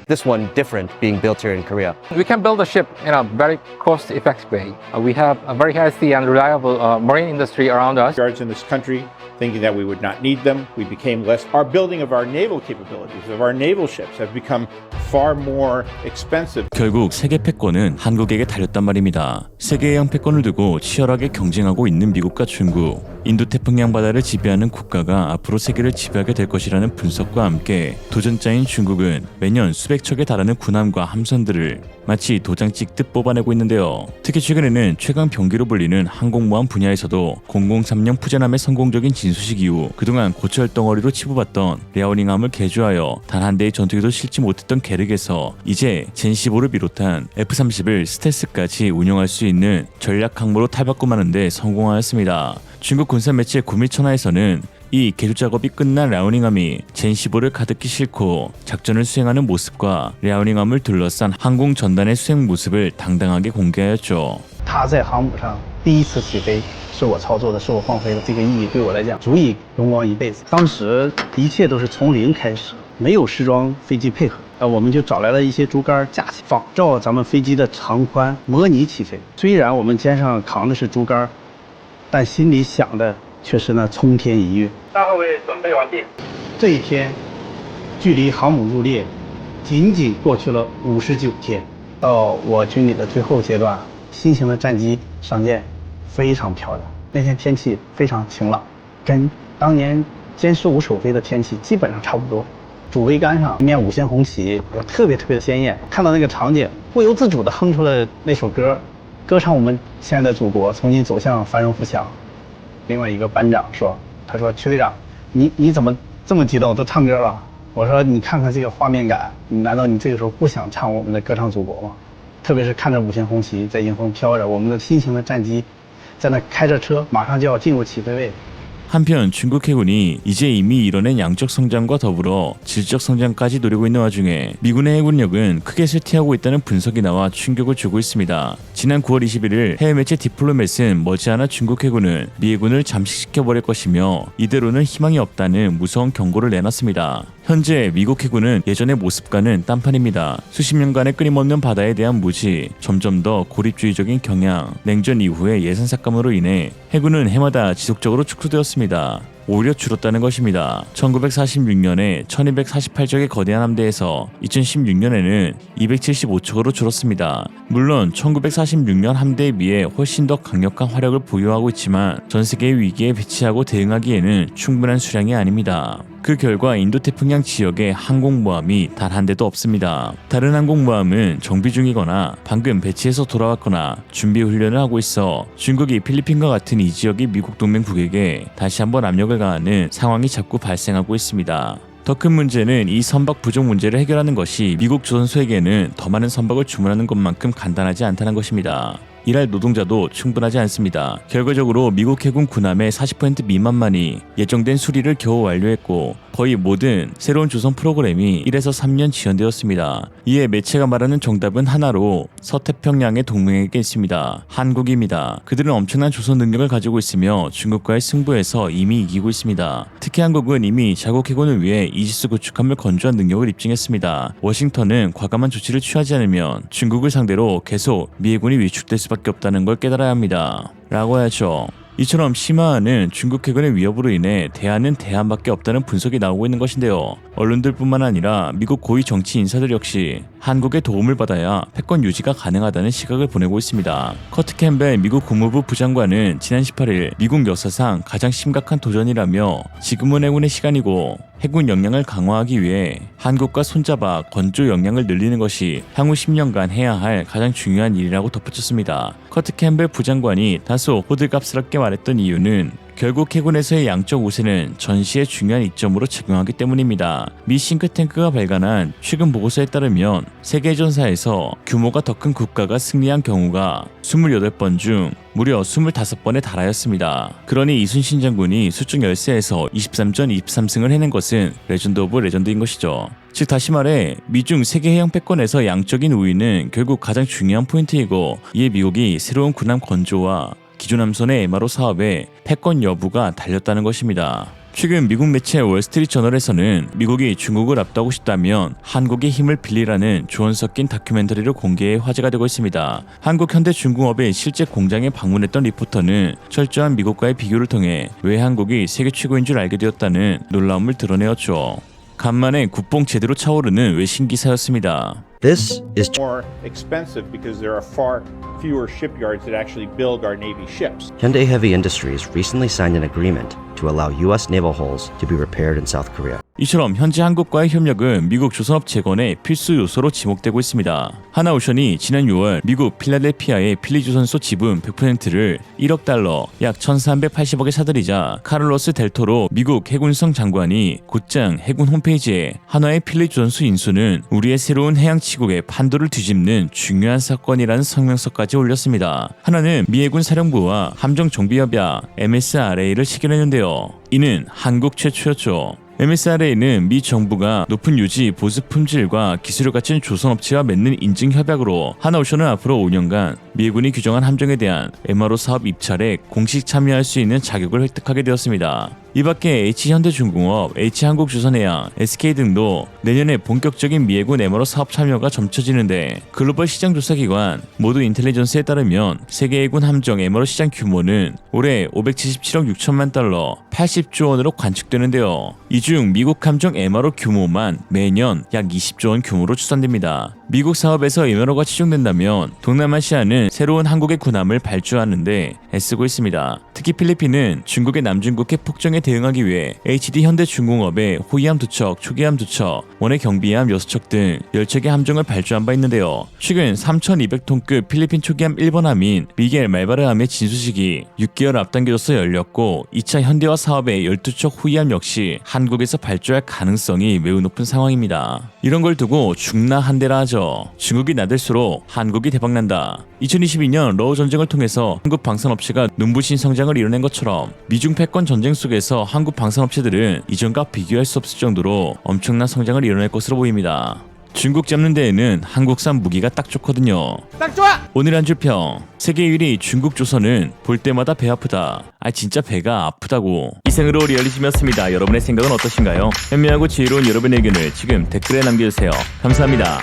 This one different being built here in Korea? We can build a ship in a very cost-effective way. We have a very healthy and reliable marine industry around us. Yards in this country, thinking that we would not need them, we became less. Our building of our naval capabilities, of our naval ships, have become far more expensive. 결국 세계 패권은 한국에게 달렸단 말입니다. 세계해양 패권을 두고 치열하게 경쟁하고 있는 미국과 중국, 인도태평양 바다를 지배하는 국가가 앞으로 세계를 지배하게 될 것이라는 분석과 함께 도전자인 중국은 매년 수백 척에 달하는 군함과 함선들을 마치 도장 찍듯 뽑아내고 있는데요. 특히 최근에는 최강 병기로 불리는 항공모함 분야에서도 003년 푸젠함의 성공적인 진수식 이후 그동안 고철 덩어리로 치부받던 랴오닝함을 개조하여 단 한 대의 전투기도 실지 못했던 계륵에서 이제 젠15를 비롯한 F-30을 스텔스까지 운영할 수 있는 전략 항모로 탈바꿈하는 데 성공하였습니다. 중국 군사 매체 구미천하에서는 이 개조 작업이 끝난 랴오닝함이 젠15를 가득히 싣고 작전을 수행하는 모습과 랴오닝함을 둘러싼 항공 전단의 수행 모습을 당당하게 공개하였죠. 它在航母上第一次起飞是我操作的，是我放飞的，这个意义对我来讲足以荣光一辈子。当时一切都是从零开始，没有试装飞机配合，我们就找来了一些竹竿架起，仿照咱们飞机的长宽模拟起飞。虽然我们肩上扛的是竹竿，但心里想的却是那冲天一跃。大后卫准备完毕。这一天，距离航母入列仅仅过去了59天。到我军旅的最后阶段，新型的战机上舰，非常漂亮。那天天气非常晴朗，跟当年歼15首飞的天气基本上差不多。主桅杆上一面五线红旗，特别的鲜艳。看到那个场景，不由自主地哼出了那首歌，歌唱我们亲爱的祖国从今走向繁荣富强。另外一个班长说：“他说曲队长，你怎么这么激动，都唱歌了？”我说：“你看看这个画面感，难道你这个时候不想唱我们的歌唱祖国吗？特别是看着五线红旗在迎风飘着，我们的新型的战机在那开着车，马上就要进入起飞位。” 한편 중국 해군이 이제 이미 이뤄낸 양적 성장과 더불어 질적 성장까지 노리고 있는 와중에 미군의 해군력은 크게 쇠퇴하고 있다는 분석이 나와 충격을 주고 있습니다. 지난 9월 21일 해외 매체 디플로맷은 머지않아 중국 해군은 미 해군을 잠식시켜버릴 것이며 이대로는 희망이 없다는 무서운 경고를 내놨습니다. 현재 미국 해군은 예전의 모습과는 딴판입니다. 수십 년간의 끊임없는 바다에 대한 무지, 점점 더 고립주의적인 경향, 냉전 이후의 예산 삭감으로 인해 해군은 해마다 지속적으로 축소되었습니다. 오히려 줄었다는 것입니다. 1946년에 1248척의 거대한 함대에서 2016년에는 275척으로 줄었습니다. 물론 1946년 함대에 비해 훨씬 더 강력한 화력을 보유하고 있지만 전 세계의 위기에 배치하고 대응하기에는 충분한 수량이 아닙니다. 그 결과 인도태평양 지역에 항공모함이 단 한 대도 없습니다. 다른 항공모함은 정비 중이거나 방금 배치해서 돌아왔거나 준비 훈련을 하고 있어 중국이 필리핀과 같은 이 지역의 미국 동맹국에게 다시 한번 압력을 가하는 상황이 자꾸 발생하고 있습니다. 더 큰 문제는 이 선박 부족 문제를 해결하는 것이 미국 조선소에게는 더 많은 선박을 주문하는 것만큼 간단하지 않다는 것입니다. 일할 노동자도 충분하지 않습니다. 결과적으로 미국 해군 군함의 40% 미만만이 예정된 수리를 겨우 완료했고 거의 모든 새로운 조선 프로그램이 1에서 3년 지연되었습니다. 이에 매체가 말하는 정답은 하나로 서태평양의 동맹에게 있습니다. 한국입니다. 그들은 엄청난 조선 능력을 가지고 있으며 중국과의 승부에서 이미 이기고 있습니다. 특히 한국은 이미 자국 해군을 위해 이지스 구축함을 건조한 능력을 입증했습니다. 워싱턴은 과감한 조치를 취하지 않으면 중국을 상대로 계속 미 해군이 위축될 수밖에 없다는 걸 깨달아야 합니다. 라고 하죠. 이처럼 심화하는 중국 해군의 위협으로 인해 대안은 대안밖에 없다는 분석이 나오고 있는 것인데요. 언론들뿐만 아니라 미국 고위 정치 인사들 역시 한국의 도움을 받아야 패권 유지가 가능하다는 시각을 보내고 있습니다. 커트 캠벨 미국 국무부 부장관은 지난 18일 미국 역사상 가장 심각한 도전이라며 지금은 해군의 시간이고 해군 역량을 강화하기 위해 한국과 손잡아 건조 역량을 늘리는 것이 향후 10년간 해야 할 가장 중요한 일이라고 덧붙였습니다. 커트 캠벨 부장관이 다소 호들갑스럽게 말했던 이유는 결국 해군에서의 양적 우세는 전시의 중요한 이점으로 작용하기 때문입니다. 미 싱크탱크가 발간한 최근 보고서에 따르면 세계전사에서 규모가 더 큰 국가가 승리한 경우가 28번 중 무려 25번에 달하였습니다. 그러니 이순신 장군이 수중 열세에서 23전 23승을 해낸 것은 레전드 오브 레전드인 것이죠. 즉 다시 말해 미중 세계 해양 패권에서 양적인 우위는 결국 가장 중요한 포인트이고 이에 미국이 새로운 군함 건조와 기존 함선의 MRO 사업에 패권 여부가 달렸다는 것입니다. 최근 미국 매체 월스트리트 저널에서는 미국이 중국을 압도하고 싶다면 한국의 힘을 빌리라는 조언 섞인 다큐멘터리를 공개해 화제가 되고 있습니다. 한국 현대중공업의 실제 공장에 방문했던 리포터는 철저한 미국과의 비교를 통해 왜 한국이 세계 최고인 줄 알게 되었다는 놀라움을 드러내었죠. 간만에 국뽕 제대로 차오르는 외신 기사였습니다. This is More expensive because there are far fewer shipyards that actually build our Navy ships. Hyundai Heavy Industries recently signed an agreement to allow U.S. naval hulls to be repaired in South Korea. 이처럼 현재 한국과의 협력은 미국 조선업 재건의 필수 요소로 지목되고 있습니다. 하나오션이 지난 6월 미국 필라델피아의 필리조선소 지분 100%를 1억 달러 약 1380억에 사들이자 카를로스 델토로 미국 해군성 장관이 곧장 해군 홈페이지에 한화의 필리조선소 인수는 우리의 새로운 해양치국의 판도를 뒤집는 중요한 사건이라는 성명서까지 올렸습니다. 한화는 미 해군 사령부와 함정정비협약 MSRA를 체결했는데요. 이는 한국 최초였죠. MSRA는 미 정부가 높은 유지, 보수 품질과 기술을 갖춘 조선업체와 맺는 인증 협약으로 하나오션은 앞으로 5년간 미 해군이 규정한 함정에 대한 MRO 사업 입찰에 공식 참여할 수 있는 자격을 획득하게 되었습니다. 이 밖에 H현대중공업, H한국조선해양, SK 등도 내년에 본격적인 미 해군 MRO 사업 참여가 점쳐지는데 글로벌 시장조사기관 모두 인텔리전스에 따르면 세계 해군 함정 MRO 시장 규모는 올해 577억 6천만 달러, 80조 원으로 관측되는데요. 이 중 미국 함정 MRO 규모만 매년 약 20조 원 규모로 추산됩니다. 미국 사업에서 MRO가 치중된다면 동남아시아는 새로운 한국의 군함을 발주하는데 애쓰고 있습니다. 특히 필리핀은 중국의 남중국해 폭정에 대응하기 위해 HD 현대중공업의 호위함 2척, 초기함 2척, 원해 경비함 6척 등 10척의 함정을 발주한 바 있는데요. 최근 3200톤급 필리핀 초기함 1번함인 미겔 말바르함의 진수식이 6개월 앞당겨져서 열렸고 2차 현대화 사업의 12척 호위함 역시 한국에서 발주할 가능성이 매우 높은 상황입니다. 이런 걸 두고 중나한대라 하죠. 중국이 나댈수록 한국이 대박난다. 2022년 러우 전쟁을 통해서 한국 방산업체가 눈부신 성장을 이뤄낸 것처럼 미중 패권 전쟁 속에서 한국 방산업체들은 이전과 비교할 수 없을 정도로 엄청난 성장을 이뤄낼 것으로 보입니다. 중국 잡는 데에는 한국산 무기가 딱 좋거든요. 딱 좋아! 오늘 한 줄평. 세계 1위 중국 조선은 볼 때마다 배 아프다. 진짜 배가 아프다고. 이생으로 리얼리즘이었습니다. 여러분의 생각은 어떠신가요? 현명하고 지혜로운 여러분의 의견을 지금 댓글에 남겨주세요. 감사합니다.